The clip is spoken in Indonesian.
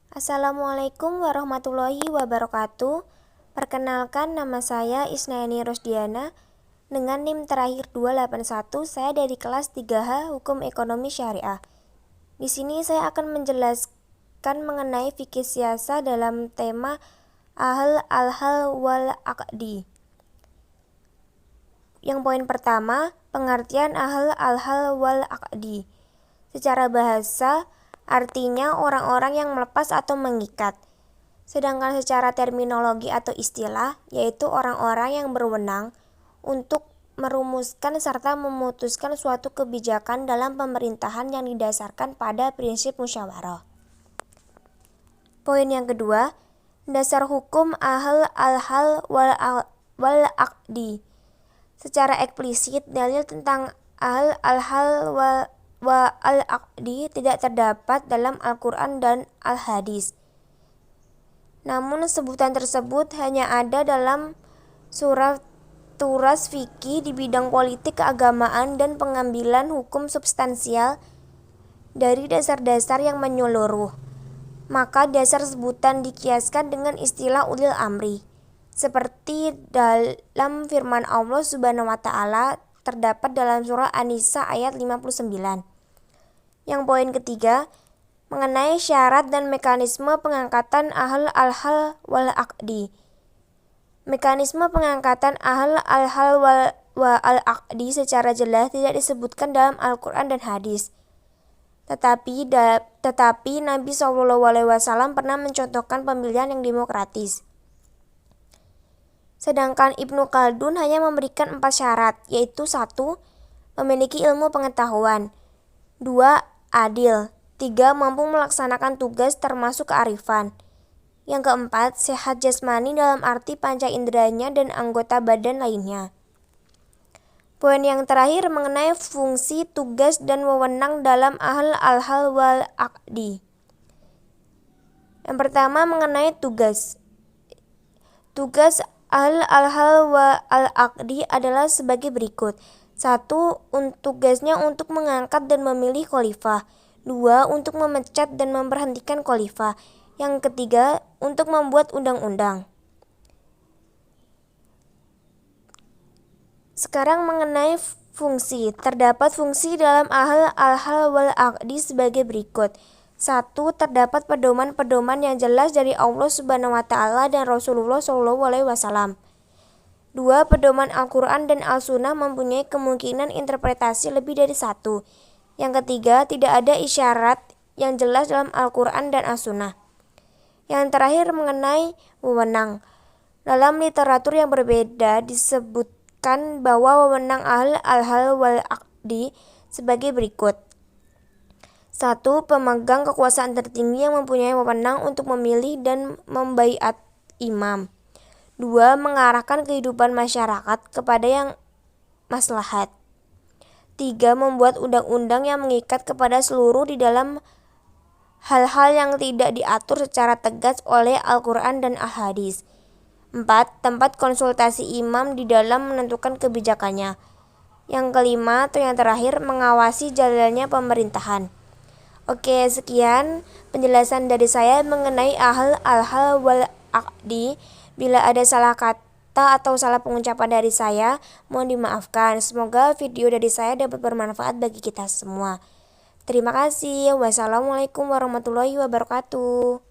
Assalamualaikum warahmatullahi wabarakatuh. Perkenalkan, nama saya Isnayani Rosdiana dengan NIM terakhir 281. Saya dari kelas 3H Hukum Ekonomi Syariah. Di sini saya akan menjelaskan mengenai fikih siasa dalam tema al-hal wal aqdi. Yang poin pertama, pengertian al-hal wal aqdi. Secara bahasa, artinya orang-orang yang melepas atau mengikat. Sedangkan secara terminologi atau istilah, yaitu orang-orang yang berwenang untuk merumuskan serta memutuskan suatu kebijakan dalam pemerintahan yang didasarkan pada prinsip musyawarah. Poin yang kedua, dasar hukum al-hal wal aqdi. Secara eksplisit, dalil tentang al-hal wal aqdi tidak terdapat dalam Al-Quran dan Al-Hadis. Namun sebutan tersebut hanya ada dalam surat turas fikih di bidang politik, keagamaan, dan pengambilan hukum substansial dari dasar-dasar yang menyeluruh. Maka dasar sebutan dikiaskan dengan istilah ulil amri. Seperti dalam firman Allah Subhanahu wa Ta'ala terdapat dalam surah An-Nisa ayat 59. Yang poin ketiga, mengenai syarat dan mekanisme pengangkatan al-hal wal aqdi. Mekanisme pengangkatan al-hal wal aqdi secara jelas tidak disebutkan dalam Al-Quran dan Hadis. Tetapi Nabi SAW pernah mencontohkan pemilihan yang demokratis. Sedangkan Ibnu Khaldun hanya memberikan 4 syarat, yaitu 1. Memiliki ilmu pengetahuan, 2. Adil, 3. Mampu melaksanakan tugas termasuk kearifan, yang keempat, sehat jasmani dalam arti panca inderanya dan anggota badan lainnya. Poin yang terakhir mengenai fungsi, tugas, dan wewenang dalam al-hal wal aqdi. Yang pertama mengenai tugas. Tugas al-hal wal aqdi adalah sebagai berikut. 1. Tugasnya untuk mengangkat dan memilih khalifah. 2. Untuk memecat dan memberhentikan khalifah. Yang ketiga, untuk membuat undang-undang. Sekarang mengenai fungsi. Terdapat fungsi dalam al-hal wal aqdi sebagai berikut. 1. Terdapat pedoman-pedoman yang jelas dari Allah Subhanahu wa Ta'ala dan Rasulullah SAW. 2. Pedoman Al-Quran dan Al-Sunnah mempunyai kemungkinan interpretasi lebih dari 1. Yang ketiga, tidak ada isyarat yang jelas dalam Al-Quran dan Al-Sunnah. Yang terakhir mengenai wewenang. Dalam literatur yang berbeda disebutkan bahwa wewenang al-hal wal aqdi sebagai berikut. 1. Pemegang kekuasaan tertinggi yang mempunyai wewenang untuk memilih dan membaiat imam. 2. Mengarahkan kehidupan masyarakat kepada yang maslahat. 3. Membuat undang-undang yang mengikat kepada seluruh di dalam hal-hal yang tidak diatur secara tegas oleh Al-Quran dan Al-Hadis. 4. Tempat konsultasi imam di dalam menentukan kebijakannya. Yang kelima atau yang terakhir, mengawasi jalannya pemerintahan. Oke, sekian penjelasan dari saya mengenai al-hal wal aqdi. Bila ada salah kata atau salah pengucapan dari saya, mohon dimaafkan. Semoga video dari saya dapat bermanfaat bagi kita semua. Terima kasih. Wassalamualaikum warahmatullahi wabarakatuh.